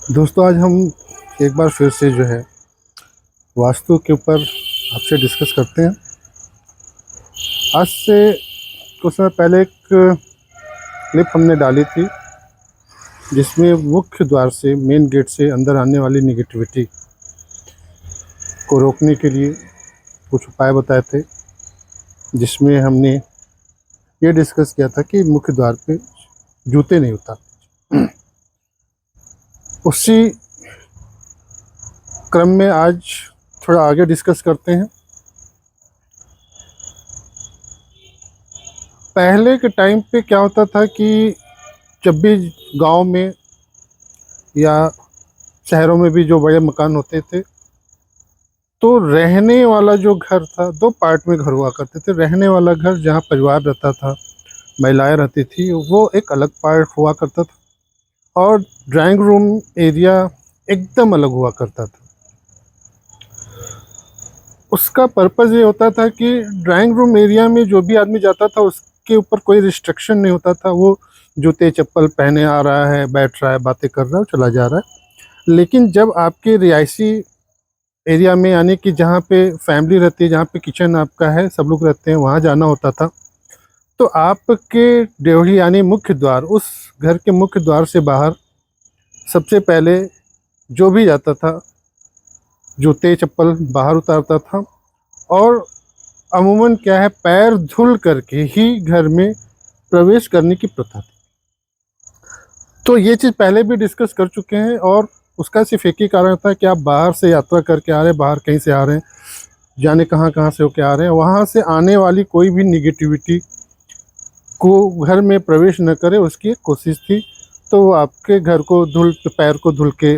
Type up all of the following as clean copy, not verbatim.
दोस्तों, आज हम एक बार फिर से जो है वास्तु के ऊपर आपसे डिस्कस करते हैं। आज से कुछ समय पहले एक क्लिप हमने डाली थी जिसमें मुख्य द्वार से मेन गेट से अंदर आने वाली नेगेटिविटी को रोकने के लिए कुछ उपाय बताए थे, जिसमें हमने ये डिस्कस किया था कि मुख्य द्वार पे जूते नहीं उतारते। उसी क्रम में आज थोड़ा आगे डिस्कस करते हैं। पहले के टाइम पे क्या होता था कि जब भी गांव में या शहरों में भी जो बड़े मकान होते थे, तो रहने वाला जो घर था, दो पार्ट में घर हुआ करते थे। रहने वाला घर जहाँ परिवार रहता था, महिलाएं रहती थी, वो एक अलग पार्ट हुआ करता था, और ड्राइंग रूम एरिया एकदम अलग हुआ करता था। उसका पर्पज़ ये होता था कि ड्राइंग रूम एरिया में जो भी आदमी जाता था उसके ऊपर कोई रिस्ट्रिक्शन नहीं होता था। वो जूते चप्पल पहने आ रहा है, बैठ रहा है, बातें कर रहा है, चला जा रहा है। लेकिन जब आपके रिहायशी एरिया में, यानी कि जहाँ पे फैमिली रहती है, जहाँ पे किचन आपका है, सब लोग रहते हैं, वहाँ जाना होता था, तो आपके ड्योढ़ी यानी मुख्य द्वार, उस घर के मुख्य द्वार से बाहर सबसे पहले जो भी जाता था जूते चप्पल बाहर उतारता था, और अमूमन क्या है, पैर धुल करके ही घर में प्रवेश करने की प्रथा थी। तो ये चीज़ पहले भी डिस्कस कर चुके हैं, और उसका सिर्फ एक ही कारण था कि आप बाहर से यात्रा करके आ रहे हैं, बाहर कहीं से आ रहे हैं, जाने कहाँ कहाँ से होके आ रहे हैं, वहाँ से आने वाली कोई भी निगेटिविटी को घर में प्रवेश न करे, उसकी एक कोशिश थी। तो वो आपके घर को पैर को धुल के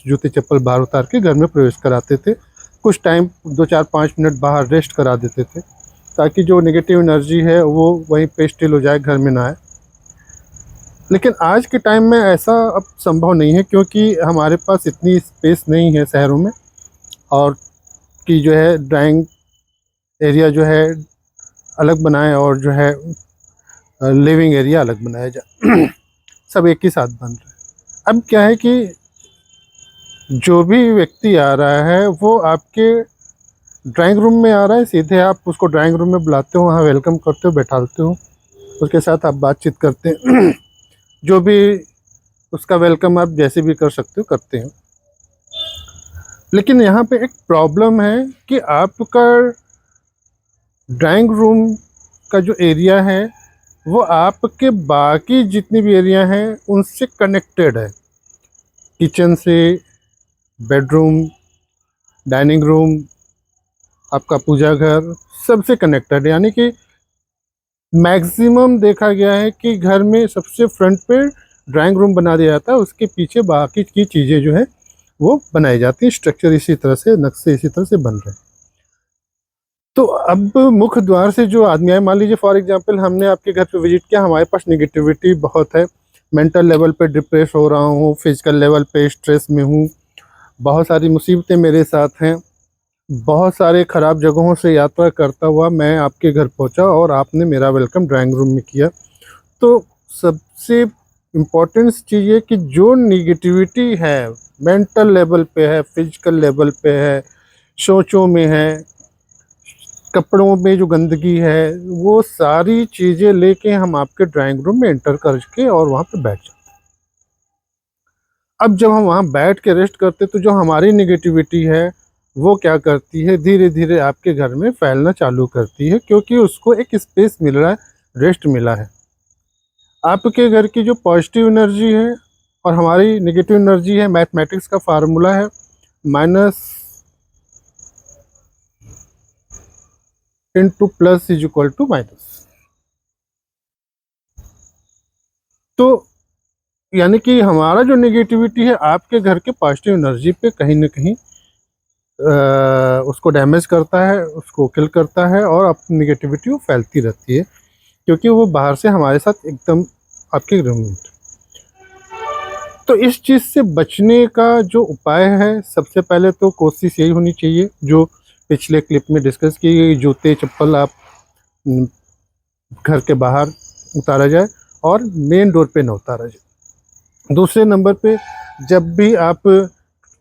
जूते चप्पल बाहर उतार के घर में प्रवेश कराते थे। कुछ टाइम 2-4-5 मिनट बाहर रेस्ट करा देते थे, ताकि जो नेगेटिव एनर्जी है वो वहीं पे स्टिल हो जाए, घर में ना आए। लेकिन आज के टाइम में ऐसा अब संभव नहीं है, क्योंकि हमारे पास इतनी स्पेस नहीं है शहरों में, और कि जो है ड्राइंग एरिया जो है अलग बनाएं, और जो है लिविंग एरिया अलग बनाया जाए। सब एक ही साथ बन रहा है। अब क्या है कि जो भी व्यक्ति आ रहा है वो आपके ड्राइंग रूम में आ रहा है, सीधे आप उसको ड्राइंग रूम में बुलाते हो, वहाँ वेलकम करते हो, बैठाते हो, उसके साथ आप बातचीत करते हैं। जो भी उसका वेलकम आप जैसे भी कर सकते हो, करते हैं। लेकिन यहाँ पे एक प्रॉब्लम है कि आपका ड्राइंग रूम का जो एरिया है वो आपके बाकी जितनी भी एरिया हैं उनसे कनेक्टेड है। किचन से, बेडरूम, डाइनिंग रूम, आपका पूजा घर, सबसे कनेक्टेड है। यानी कि मैक्सिमम देखा गया है कि घर में सबसे फ्रंट पे ड्राइंग रूम बना दिया जाता है, उसके पीछे बाकी की चीज़ें जो है वो बनाई जाती है। स्ट्रक्चर इसी तरह से, नक्शे इसी तरह से बन रहे हैं। तो अब मुख्य द्वार से जो आदमी आए, मान लीजिए फॉर एग्जांपल हमने आपके घर पे विजिट किया, हमारे पास नेगेटिविटी बहुत है, मेंटल लेवल पे डिप्रेस हो रहा हूँ, फिजिकल लेवल पे स्ट्रेस में हूँ, बहुत सारी मुसीबतें मेरे साथ हैं, बहुत सारे ख़राब जगहों से यात्रा करता हुआ मैं आपके घर पहुंचा, और आपने मेरा वेलकम ड्राइंग रूम में किया। तो सबसे इम्पोर्टेंट चीज़ ये कि जो निगेटिविटी है, मेंटल लेवल पे है, फिजिकल लेवल पे है, सोचों में है, कपड़ों में जो गंदगी है, वो सारी चीज़ें लेके हम आपके ड्राइंग रूम में एंटर करके और वहाँ पे बैठ जाते। अब जब हम वहाँ बैठ के रेस्ट करते, तो जो हमारी निगेटिविटी है वो क्या करती है, धीरे धीरे आपके घर में फैलना चालू करती है, क्योंकि उसको एक स्पेस मिल रहा है, रेस्ट मिला है। आपके घर की जो पॉजिटिव एनर्जी है और हमारी नेगेटिव एनर्जी है, मैथमेटिक्स का फार्मूला है minus into plus is equal to minus. तो यानी कि हमारा जो नेगेटिविटी है आपके घर के पॉजिटिव एनर्जी पे कहीं ना कहीं उसको डैमेज करता है, उसको किल करता है, और अपनी निगेटिविटी वो फैलती रहती है, क्योंकि वो बाहर से हमारे साथ एकदम आपके रूम में। तो इस चीज़ से बचने का जो उपाय है, सबसे पहले तो कोशिश यही होनी चाहिए जो पिछले क्लिप में डिस्कस की गई, जूते चप्पल आप घर के बाहर उतारा जाए और मेन डोर पे ना उतारा जाए। दूसरे नंबर पे जब भी आप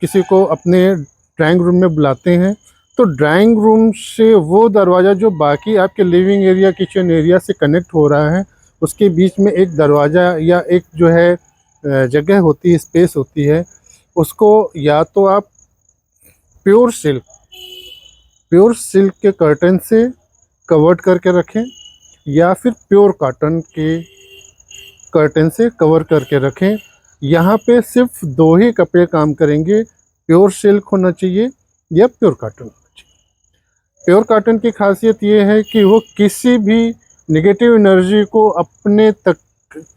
किसी को अपने ड्राइंग रूम में बुलाते हैं तो ड्राइंग रूम से वो दरवाज़ा जो बाकी आपके लिविंग एरिया किचन एरिया से कनेक्ट हो रहा है, उसके बीच में एक दरवाज़ा या एक जो है जगह होती है, स्पेस होती है, उसको या तो आप प्योर सिल्क प्योर सिल्क के कर्टन से कवर्ड करके रखें या फिर प्योर कॉटन के कर्टन से कवर करके रखें। यहाँ पे सिर्फ दो ही कपड़े काम करेंगे, प्योर सिल्क होना चाहिए या प्योर कॉटन होना चाहिए। प्योर कॉटन की खासियत ये है कि वो किसी भी नेगेटिव एनर्जी को अपने तक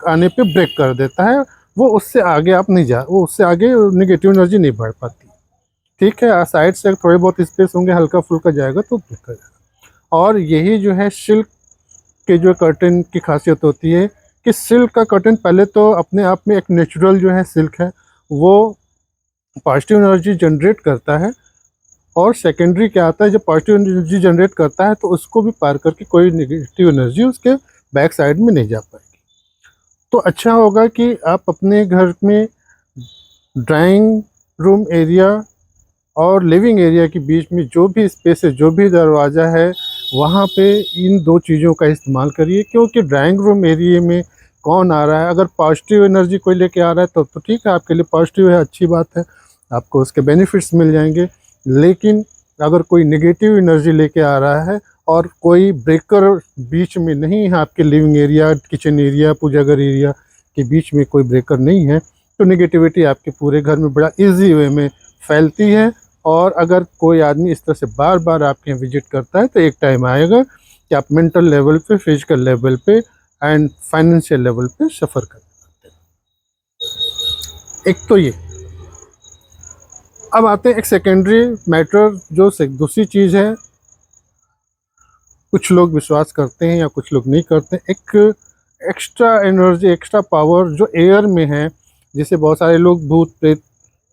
आने पे ब्रेक कर देता है, वो उससे आगे आप नहीं जा वो उससे आगे नेगेटिव एनर्जी नहीं बढ़ पाती। ठीक है, साइड से थोड़े बहुत स्पेस होंगे, हल्का फुल्का जाएगा तो ब्रेक कर जाएगा। और यही जो है सिल्क के जो कर्टन की खासियत होती है कि सिल्क का कर्टन पहले तो अपने आप में एक नेचुरल जो है सिल्क है, वो पॉजिटिव एनर्जी जनरेट करता है। और सेकेंडरी क्या आता है, जब पॉजिटिव एनर्जी जनरेट करता है तो उसको भी पार करके कोई नेगेटिव एनर्जी उसके बैक साइड में नहीं जा पाएगी। तो अच्छा होगा कि आप अपने घर में ड्राइंग रूम एरिया और लिविंग एरिया के बीच में जो भी स्पेस है, जो भी दरवाज़ा है, वहाँ पे इन दो चीज़ों का इस्तेमाल करिए। क्योंकि ड्राइंग रूम एरिया में कौन आ रहा है, अगर पॉजिटिव एनर्जी कोई लेके आ रहा है तो ठीक है, आपके लिए पॉजिटिव है, अच्छी बात है, आपको उसके बेनिफिट्स मिल जाएंगे। लेकिन अगर कोई नेगेटिव एनर्जी लेके आ रहा है और कोई ब्रेकर बीच में नहीं है, आपके लिविंग एरिया किचन एरिया पूजा घर एरिया के बीच में कोई ब्रेकर नहीं है, तो नेगेटिविटी आपके पूरे घर में बड़ा ईजी वे में फैलती है। और अगर कोई आदमी इस तरह से बार बार आपके यहाँ विजिट करता है तो एक टाइम आएगा कि आप मेंटल लेवल पे, फिजिकल लेवल पे एंड फाइनेंशियल लेवल पे सफ़र कर सकते हैं। एक तो ये। अब आते हैं एक सेकेंडरी मैटर, जो दूसरी चीज़ है, कुछ लोग विश्वास करते हैं या कुछ लोग नहीं करते, एक एक्स्ट्रा एनर्जी, एक्स्ट्रा पावर जो एयर में है, जिसे बहुत सारे लोग भूत प्रेत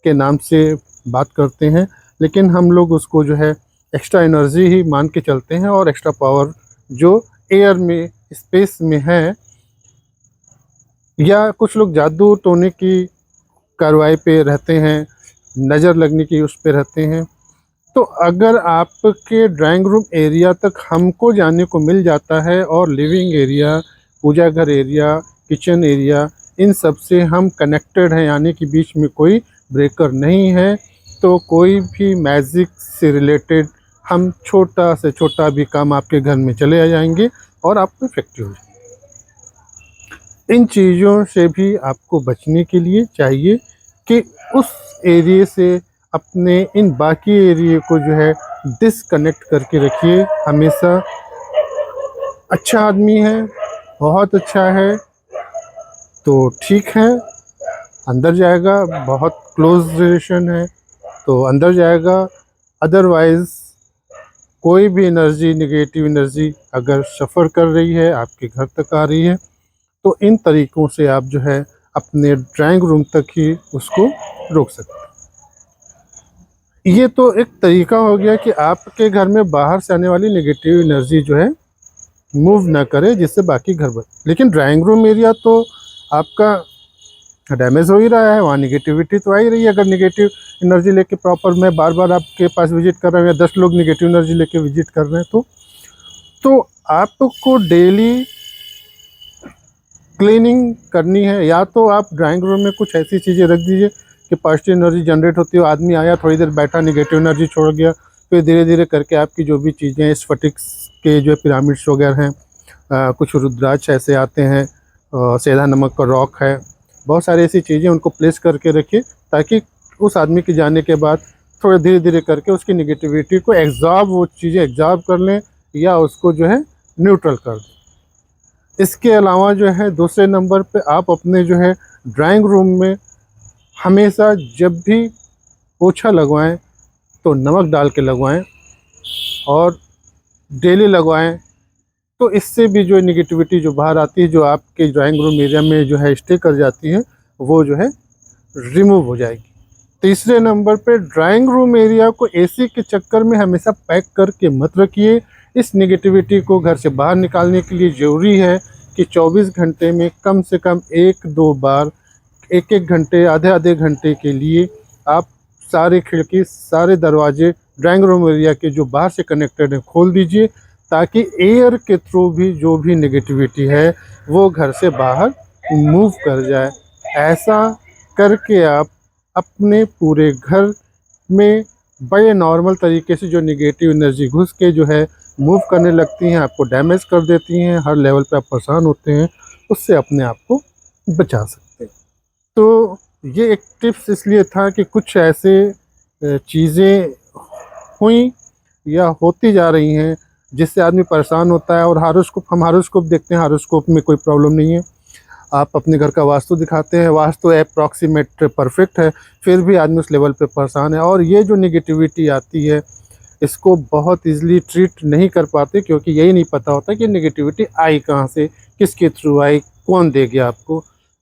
के नाम से बात करते हैं, लेकिन हम लोग उसको जो है एक्स्ट्रा एनर्जी ही मान के चलते हैं। और एक्स्ट्रा पावर जो एयर में, स्पेस में है, या कुछ लोग जादू टोने की कार्रवाई पे रहते हैं, नज़र लगने की उस पे रहते हैं। तो अगर आपके ड्राइंग रूम एरिया तक हमको जाने को मिल जाता है और लिविंग एरिया, पूजा घर एरिया, किचन एरिया, इन सब से हम कनेक्टेड हैं, यानी कि बीच में कोई ब्रेकर नहीं है, तो कोई भी मैजिक से रिलेटेड हम छोटा से छोटा भी काम आपके घर में चले आ जाएंगे और आप इफेक्टिव हो जाएंगे। इन चीज़ों से भी आपको बचने के लिए चाहिए कि उस एरिया से अपने इन बाकी एरिया को जो है डिसकनेक्ट करके रखिए हमेशा। अच्छा आदमी है, बहुत अच्छा है तो ठीक है, अंदर जाएगा, बहुत क्लोज रिलेशन है तो अंदर जाएगा। अदरवाइज़ कोई भी एनर्जी, नेगेटिव एनर्जी अगर सफ़र कर रही है, आपके घर तक आ रही है, तो इन तरीक़ों से आप जो है अपने ड्राइंग रूम तक ही उसको रोक सकते हैं। ये तो एक तरीका हो गया कि आपके घर में बाहर से आने वाली नेगेटिव एनर्जी जो है मूव ना करे, जिससे बाकी घर बने। लेकिन ड्राइंग रूम एरिया तो आपका डैमेज हो ही रहा है, वहाँ निगेटिविटी तो आ ही रही है। अगर निगेटिव एनर्जी लेके प्रॉपर मैं बार बार आपके पास विजिट कर रहा हूँ या 10 लोग निगेटिव एनर्जी लेके विजिट कर रहे हैं, तो आपको डेली क्लीनिंग करनी है। या तो आप ड्राइंग रूम में कुछ ऐसी चीज़ें रख दीजिए कि पॉजिटिव एनर्जी जनरेट होती हो, आदमी आया, थोड़ी देर बैठा, नेगेटिव एनर्जी छोड़ गया, फिर धीरे धीरे करके आपकी जो भी चीज़ें, स्फटिक्स के जो पिरामिड्स वगैरह हैं, कुछ रुद्राक्ष ऐसे आते हैं, सेंधा नमक का रॉक है, बहुत सारी ऐसी चीज़ें, उनको प्लेस करके रखिए ताकि उस आदमी के जाने के बाद थोड़े धीरे धीरे करके उसकी नेगेटिविटी को एग्जॉर्ब, वो चीज़ें एग्जॉर्ब कर लें या उसको जो है न्यूट्रल कर दें। इसके अलावा जो है दूसरे नंबर पे आप अपने जो है ड्राइंग रूम में हमेशा जब भी पोछा लगवाएं तो नमक डाल के लगवाएं और डेली लगवाएं, तो इससे भी जो नेगेटिविटी जो बाहर आती है, जो आपके ड्राइंग रूम एरिया में जो है स्टे कर जाती है, वो जो है रिमूव हो जाएगी। तीसरे नंबर पे ड्राइंग रूम एरिया को एसी के चक्कर में हमेशा पैक करके मत रखिए। इस नेगेटिविटी को घर से बाहर निकालने के लिए ज़रूरी है कि 24 घंटे में कम से कम 1-2 बार एक एक घंटे, आधे आधे घंटे के लिए आप सारे खिड़की, सारे दरवाजे ड्राइंग रूम एरिया के जो बाहर से कनेक्टेड हैं खोल दीजिए, ताकि एयर के थ्रू भी जो भी नेगेटिविटी है वो घर से बाहर मूव कर जाए। ऐसा करके आप अपने पूरे घर में बड़े नॉर्मल तरीके से जो नेगेटिव एनर्जी घुस के जो है मूव करने लगती हैं, आपको डैमेज कर देती हैं, हर लेवल पे आप परेशान होते हैं, उससे अपने आप को बचा सकते हैं। तो ये एक टिप्स इसलिए था कि कुछ ऐसे चीज़ें हुई या होती जा रही हैं जिससे आदमी परेशान होता है। और हम हारोस्कोप देखते हैं, हारोस्कोप में कोई प्रॉब्लम नहीं है। आप अपने घर का वास्तु दिखाते हैं, वास्तु अप्रॉक्सीमेट परफेक्ट है, फिर भी आदमी उस लेवल पे परेशान है। और ये जो नेगेटिविटी आती है इसको बहुत ईज़िली ट्रीट नहीं कर पाते, क्योंकि यही नहीं पता होता कि नेगेटिविटी आई कहाँ से, किसके थ्रू आई, कौन दे गया आपको।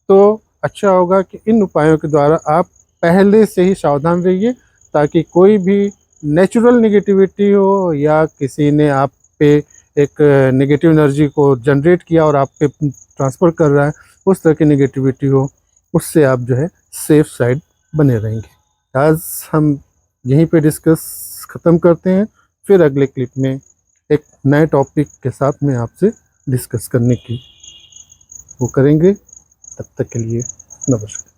तो अच्छा होगा कि इन उपायों के द्वारा आप पहले से ही सावधान रहिए, ताकि कोई भी नेचुरल नेगेटिविटी हो या किसी ने आप पे एक नेगेटिव एनर्जी को जनरेट किया और आप पे ट्रांसफ़र कर रहा है, उस तरह की नेगेटिविटी हो, उससे आप जो है सेफ साइड बने रहेंगे। आज हम यहीं पे डिस्कस ख़त्म करते हैं, फिर अगले क्लिप में एक नए टॉपिक के साथ में आपसे डिस्कस करने की वो करेंगे। तब तक के लिए नमस्कार।